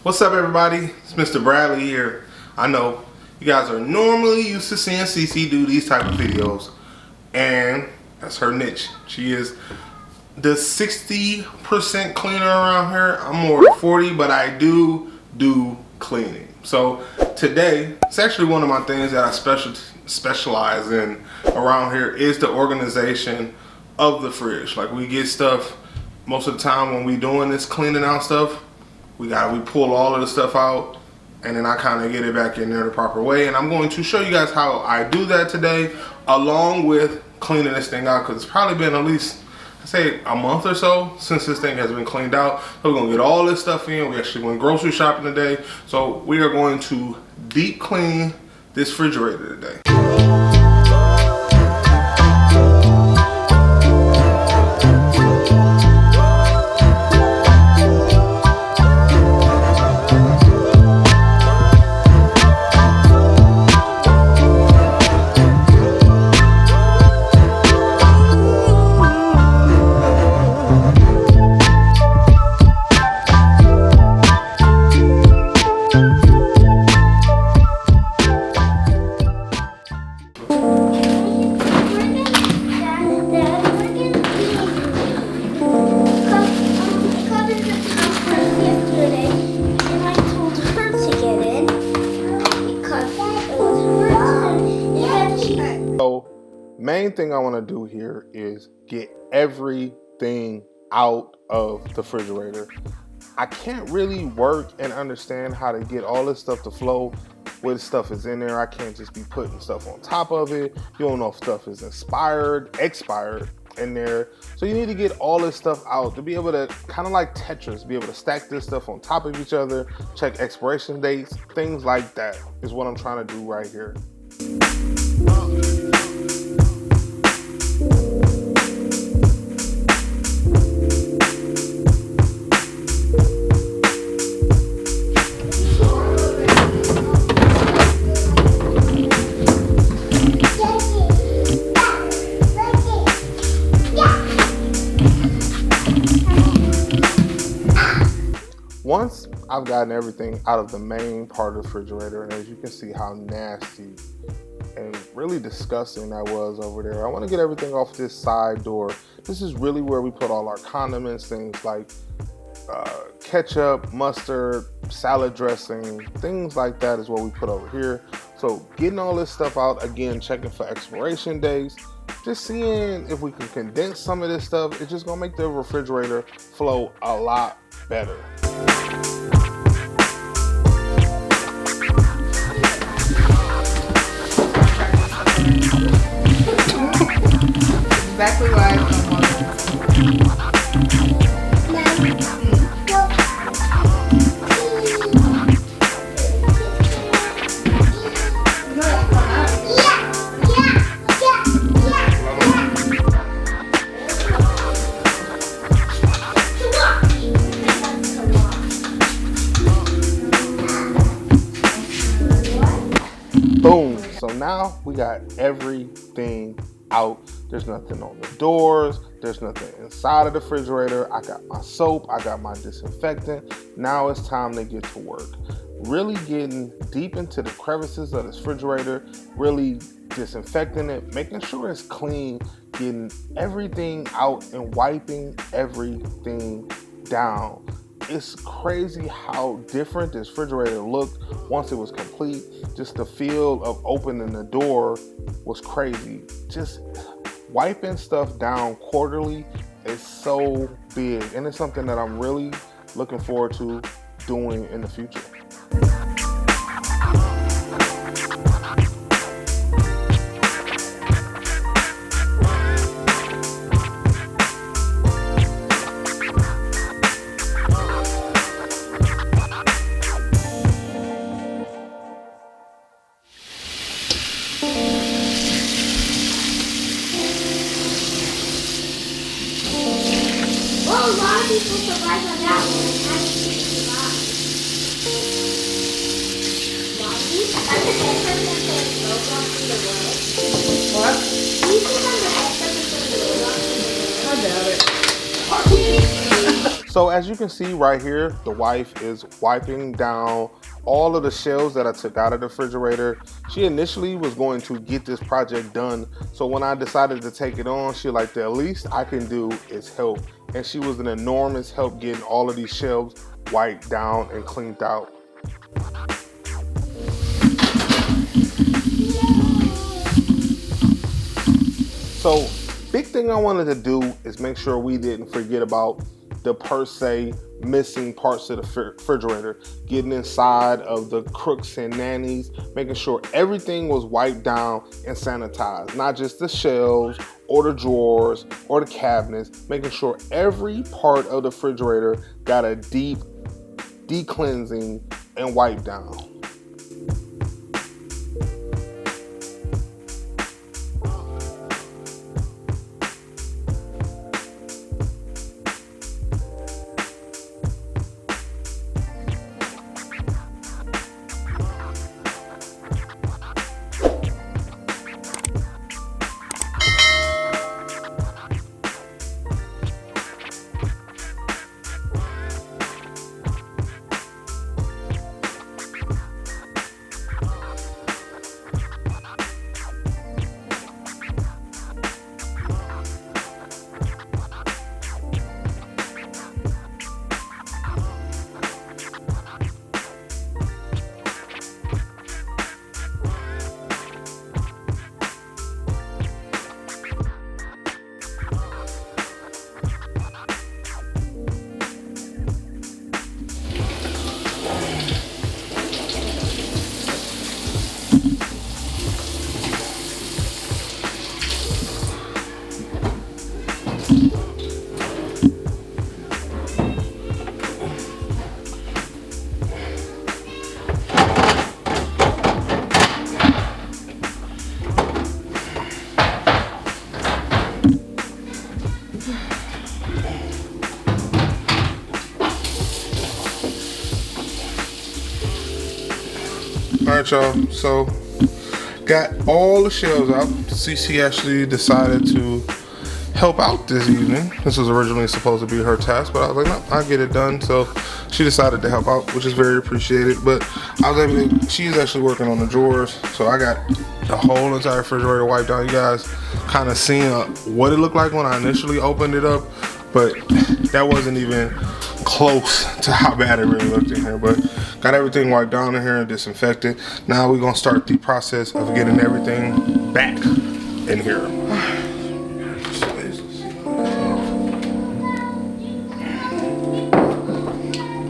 What's up, everybody? It's Mr. Bradley here. I know you guys are normally used to seeing Cece do these type of videos, and that's her niche. She is the 60% cleaner around here. I'm more than 40, but I do cleaning. So today, it's actually one of my things that I specialize in around here is the organization of the fridge. Like, we get stuff most of the time when we doing this cleaning out stuff. We pull all of the stuff out, and then I kind of get it back in there the proper way. And I'm going to show you guys how I do that today, along with cleaning this thing out, because it's probably been at least, I say, a month or so since this thing has been cleaned out. So we're gonna get all this stuff in. We actually went grocery shopping today, so we are going to deep clean this refrigerator today. Main thing I want to do here is get everything out of the refrigerator. I can't really work and understand how to get all this stuff to flow when stuff is in there. I can't just be putting stuff on top of it. You don't know if stuff is expired in there. So you need to get all this stuff out to be able to, kind of like Tetris, be able to stack this stuff on top of each other, check expiration dates, things like that is what I'm trying to do right here. Once I've gotten everything out of the main part of the refrigerator, and as you can see how nasty and really disgusting that was over there, I want to get everything off this side door. This is really where we put all our condiments, things like ketchup, mustard, salad dressing, things like that is what we put over here. So getting all this stuff out, again, checking for expiration dates, just seeing if we can condense some of this stuff. It's just gonna make the refrigerator flow a lot better. Exactly why I come on. Boom. So now we got everything out. There's nothing on the doors. There's nothing inside of the refrigerator. I got my soap. I got my disinfectant. Now it's time to get to work. Really getting deep into the crevices of this refrigerator, really disinfecting it, making sure it's clean, getting everything out and wiping everything down. It's crazy how different this refrigerator looked once it was complete. Just the feel of opening the door was crazy. Just wiping stuff down quarterly is so big, and it's something that I'm really looking forward to doing in the future. A lot of people survive on that one. I didn't survive. What? Do you think I'm the best person to go on? I doubt it. So as you can see right here, the wife is wiping down all of the shelves that I took out of the refrigerator. She initially was going to get this project done. So when I decided to take it on, she like, the least I can do is help. And she was an enormous help getting all of these shelves wiped down and cleaned out. So big thing I wanted to do is make sure we didn't forget about the per se missing parts of the refrigerator, getting inside of the crooks and nannies, making sure everything was wiped down and sanitized, not just the shelves or the drawers or the cabinets, making sure every part of the refrigerator got a deep de-cleansing and wipe down. Alright y'all, so got all the shelves out. CC actually decided to help out this evening. This was originally supposed to be her task, but I was like, no, I'll get it done. So she decided to help out, which is very appreciated. But I was able to, she's actually working on the drawers. So I got the whole entire refrigerator wiped out. You guys kind of seen what it looked like when I initially opened it up, but that wasn't even close to how bad it really looked in here. But got everything wiped down in here and disinfected. Now we're gonna start the process of getting everything back in here.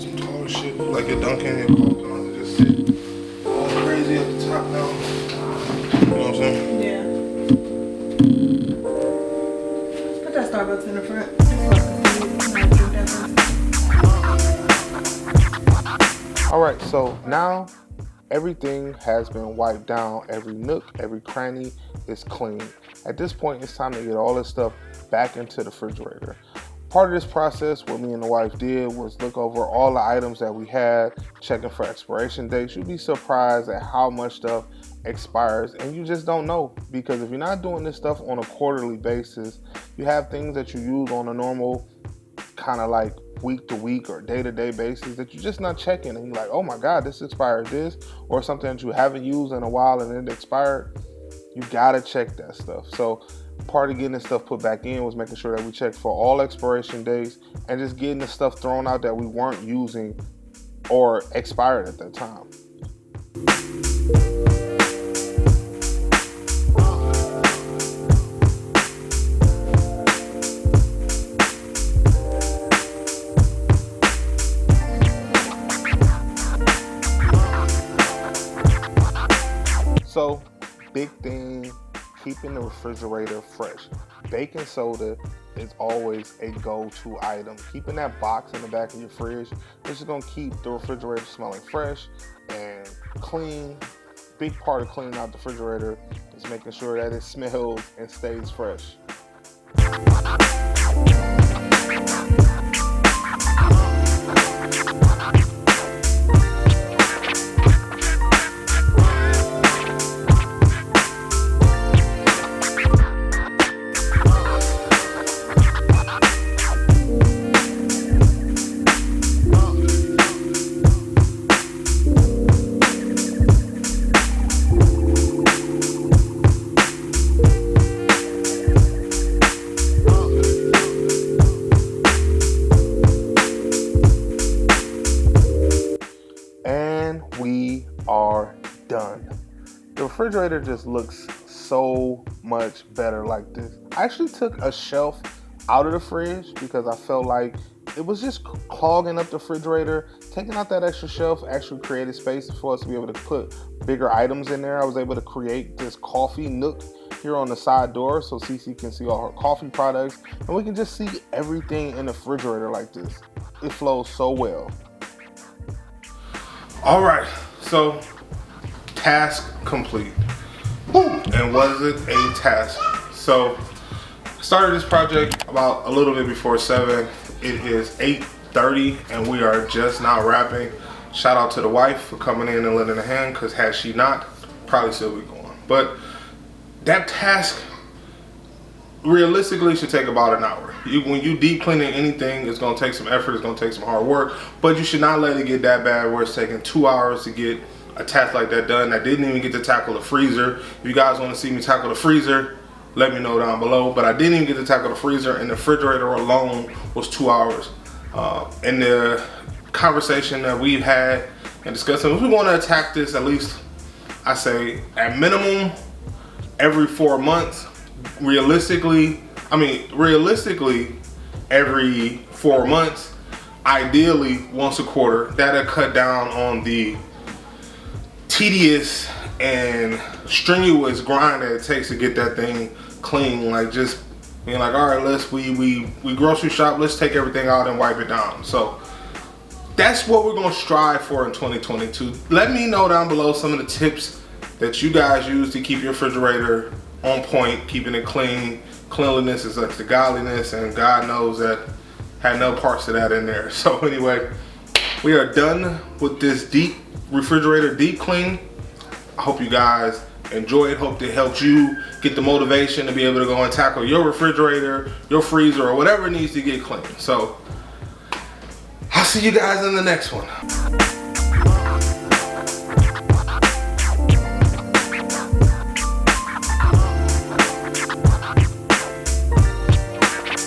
Some taller shit, like your Dunkin', your popcorn, just sit all crazy at the top now. You know what I'm saying? Yeah. Put that Starbucks in the front. All right, so now everything has been wiped down. Every nook, every cranny is clean. At this point, it's time to get all this stuff back into the refrigerator. Part of this process, what me and the wife did was look over all the items that we had, checking for expiration dates. You'd be surprised at how much stuff expires, and you just don't know, because if you're not doing this stuff on a quarterly basis, you have things that you use on a normal kind of like week to week or day to day basis that you're just not checking, and you're like, oh my god, this expired this, or something that you haven't used in a while and it expired. You gotta check that stuff. So part of getting this stuff put back in was making sure that we checked for all expiration dates and just getting the stuff thrown out that we weren't using or expired at that time. So, big thing, keeping the refrigerator fresh. Baking soda is always a go-to item. Keeping that box in the back of your fridge, this is gonna keep the refrigerator smelling fresh and clean. Big part of cleaning out the refrigerator is making sure that it smells and stays fresh. And we are done. The refrigerator just looks so much better like this. I actually took a shelf out of the fridge because I felt like it was just clogging up the refrigerator. Taking out that extra shelf actually created space for us to be able to put bigger items in there. I was able to create this coffee nook here on the side door so Cece can see all her coffee products, and we can just see everything in the refrigerator like this. It flows so well. All right, so task complete. Woo. And was it a task? So started this project about a little bit before 7. It is 8:30 and we are just now wrapping. Shout out to the wife for coming in and lending a hand, because had she not, probably still be going. But that task realistically should take about an hour. When you deep cleaning anything, it's gonna take some effort, it's gonna take some hard work, but you should not let it get that bad where it's taking 2 hours to get a task like that done. I didn't even get to tackle the freezer. If you guys want to see me tackle the freezer, let me know down below. But I didn't even get to tackle the freezer, and the refrigerator alone was 2 hours. In the conversation that we've had and discussing, if we want to attack this at least, I say at minimum every 4 months. Realistically every 4 months. Ideally once a quarter. That'll cut down on the tedious and strenuous grind that it takes to get that thing clean. Like just being like, all right, we grocery shop, let's take everything out and wipe it down. So that's what we're gonna strive for in 2022. Let me know down below some of the tips that you guys use to keep your refrigerator on point, keeping it clean. Cleanliness is like the godliness, and God knows that had no parts of that in there. So anyway, we are done with this deep refrigerator deep clean. I hope you guys enjoy it. Hope it helped you get the motivation to be able to go and tackle your refrigerator, your freezer, or whatever needs to get clean. So I'll see you guys in the next one.